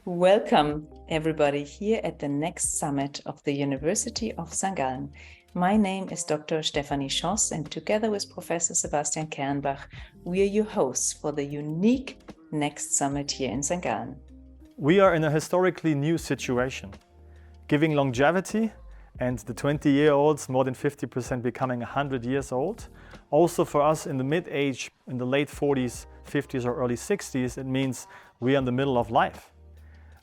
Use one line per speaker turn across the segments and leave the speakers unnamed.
Welcome, everybody, here at the next summit of the University of St. Gallen. My name is Dr. Stefanie Schoss, and together with Professor Sebastian Kernbach, we are your hosts for the unique next summit here in St. Gallen.
We are in a historically new situation, giving longevity and the 20-year-olds, more than 50% becoming 100 years old. Also for us in the mid-age, in the late 40s, 50s or early 60s, it means we are in the middle of life.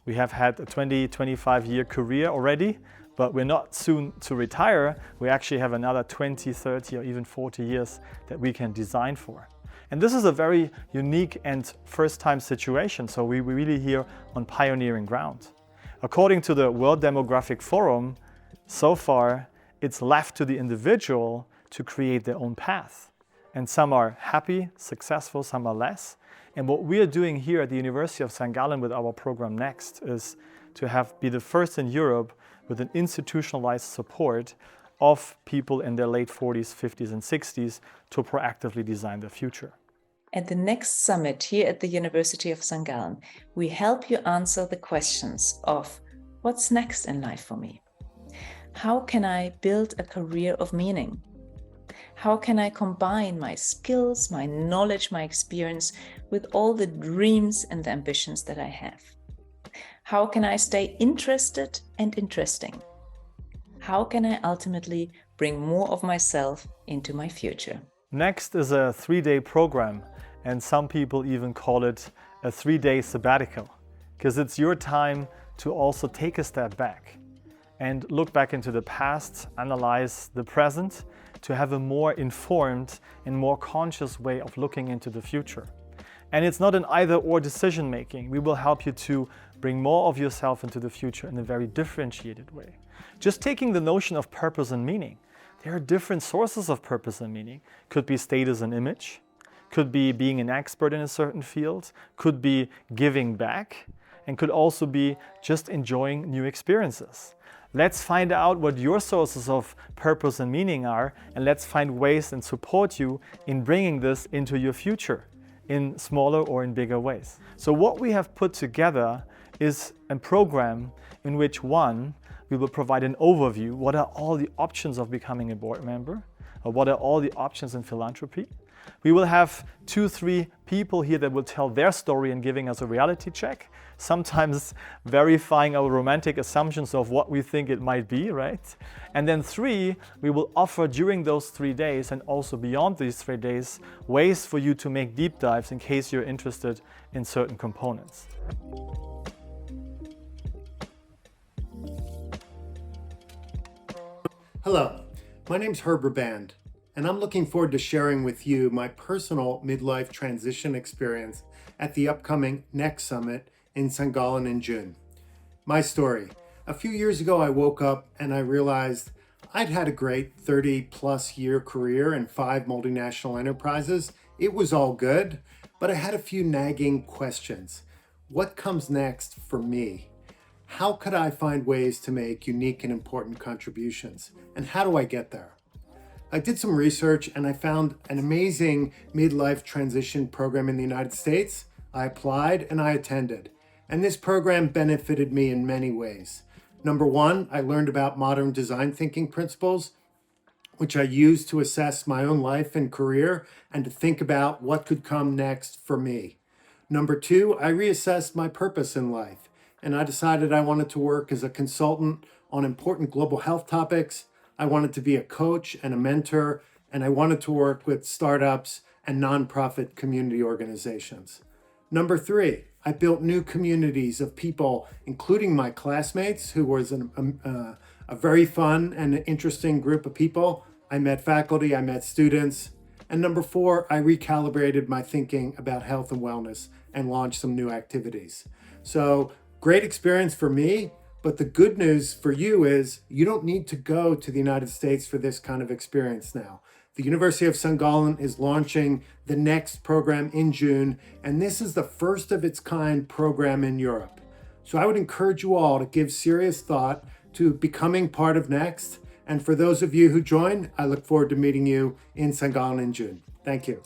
We have had a 20-25 year career already, but we're not soon to retire. We actually have another 20, 30 or even 40 years that we can design for. And this is a very unique and first-time situation, so we're really here on pioneering ground. According to the World Demographic Forum, so far it's left to the individual to create their own path. And some are happy, successful, some are less. And what we are doing here at the University of St. Gallen with our program Next is to be the first in Europe with an institutionalized support of people in their late 40s, 50s and 60s to proactively design their future.
At the next summit here at the University of St. Gallen, we help you answer the questions of what's next in life for me? How can I build a career of meaning? How can I combine my skills, my knowledge, my experience with all the dreams and the ambitions that I have? How can I stay interested and interesting? How can I ultimately bring more of myself into my future?
Next is a 3-day program, and some people even call it a 3-day sabbatical, because it's your time to also take a step back and look back into the past, analyze the present, to have a more informed and more conscious way of looking into the future. And it's not an either-or decision making. We will help you to bring more of yourself into the future in a very differentiated way. Just taking the notion of purpose and meaning. There are different sources of purpose and meaning. Could be status and image, could be being an expert in a certain field, could be giving back, and could also be just enjoying new experiences. Let's find out what your sources of purpose and meaning are, and let's find ways and support you in bringing this into your future in smaller or in bigger ways. So what we have put together is a program in which, one, we will provide an overview. What are all the options of becoming a board member? Or what are all the options in philanthropy? We will have 2-3 people here that will tell their story and giving us a reality check, sometimes verifying our romantic assumptions of what we think it might be, right? And then 3, we will offer during those 3 days and also beyond these 3 days, ways for you to make deep dives in case you're interested in certain components.
Hello, my name's Herbert Band, and I'm looking forward to sharing with you my personal midlife transition experience at the upcoming Next Summit in St. Gallen in June. My story. A few years ago, I woke up and I realized I'd had a great 30-plus year career in 5 multinational enterprises. It was all good, but I had a few nagging questions. What comes next for me? How could I find ways to make unique and important contributions? And how do I get there? I did some research and I found an amazing midlife transition program in the United States. I applied and I attended. And this program benefited me in many ways. Number 1, I learned about modern design thinking principles, which I used to assess my own life and career and to think about what could come next for me. Number 2, I reassessed my purpose in life, and I decided I wanted to work as a consultant on important global health topics. I wanted to be a coach and a mentor, and I wanted to work with startups and nonprofit community organizations. Number 3, I built new communities of people, including my classmates, who was a very fun and interesting group of people. I met faculty, I met students. And number 4, I recalibrated my thinking about health and wellness and launched some new activities. So great experience for me. But the good news for you is you don't need to go to the United States for this kind of experience now. The University of St. Gallen is launching the Next program in June, and this is the first of its kind program in Europe. So I would encourage you all to give serious thought to becoming part of Next. And for those of you who join, I look forward to meeting you in St. Gallen in June. Thank you.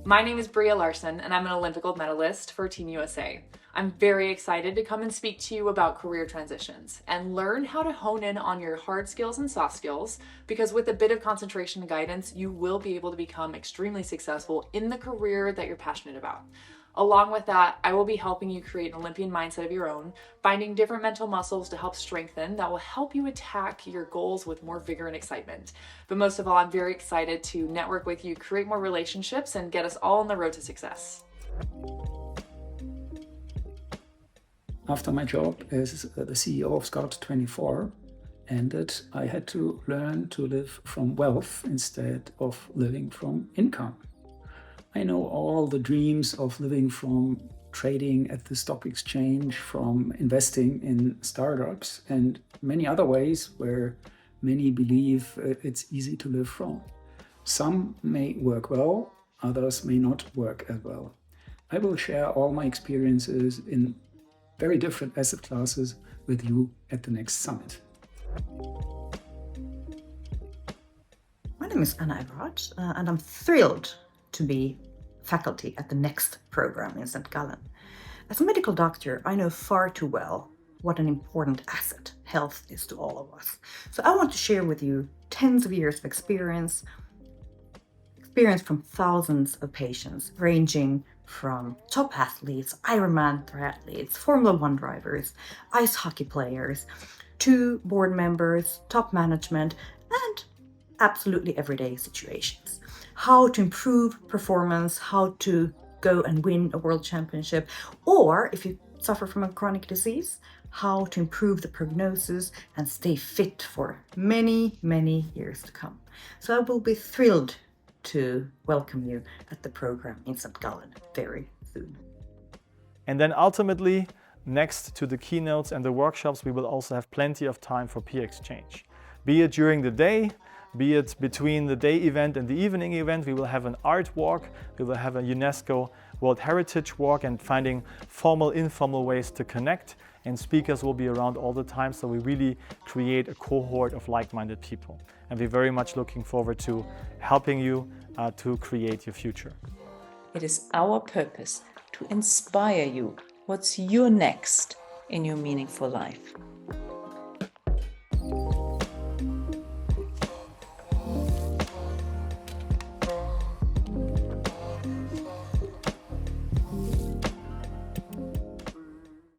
My name is Bria Larson, and I'm an Olympic gold medalist for Team USA. I'm very excited to come and speak to you about career transitions and learn how to hone in on your hard skills and soft skills, because with a bit of concentration and guidance, you will be able to become extremely successful in the career that you're passionate about. Along with that, I will be helping you create an Olympian mindset of your own, finding different mental muscles to help strengthen that will help you attack your goals with more vigor and excitement. But most of all, I'm very excited to network with you, create more relationships, and get us all on the road to success.
After my job as the CEO of Scout24 ended, I had to learn to live from wealth instead of living from income. I know all the dreams of living from trading at the stock exchange, from investing in startups, and many other ways where many believe it's easy to live from. Some may work well, others may not work as well. I will share all my experiences in very different asset classes with you at the next summit.
My name is Anna Everhart, and I'm thrilled to be faculty at the next program in St. Gallen. As a medical doctor, I know far too well what an important asset health is to all of us. So I want to share with you tens of years of experience from thousands of patients, ranging from top athletes, Ironman triathletes, Formula One drivers, ice hockey players, to board members, top management, and absolutely everyday situations. How to improve performance, how to go and win a world championship, or if you suffer from a chronic disease, how to improve the prognosis and stay fit for many, many years to come. So I will be thrilled to welcome you at the program in St. Gallen very soon.
And then ultimately, next to the keynotes and the workshops, we will also have plenty of time for peer exchange. Be it during the day, be it between the day event and the evening event, we will have an art walk, we will have a UNESCO World Heritage walk, and finding formal, informal ways to connect. And speakers will be around all the time, so we really create a cohort of like-minded people. And we're very much looking forward to helping you to create your future.
It is our purpose to inspire you. What's your next in your meaningful life?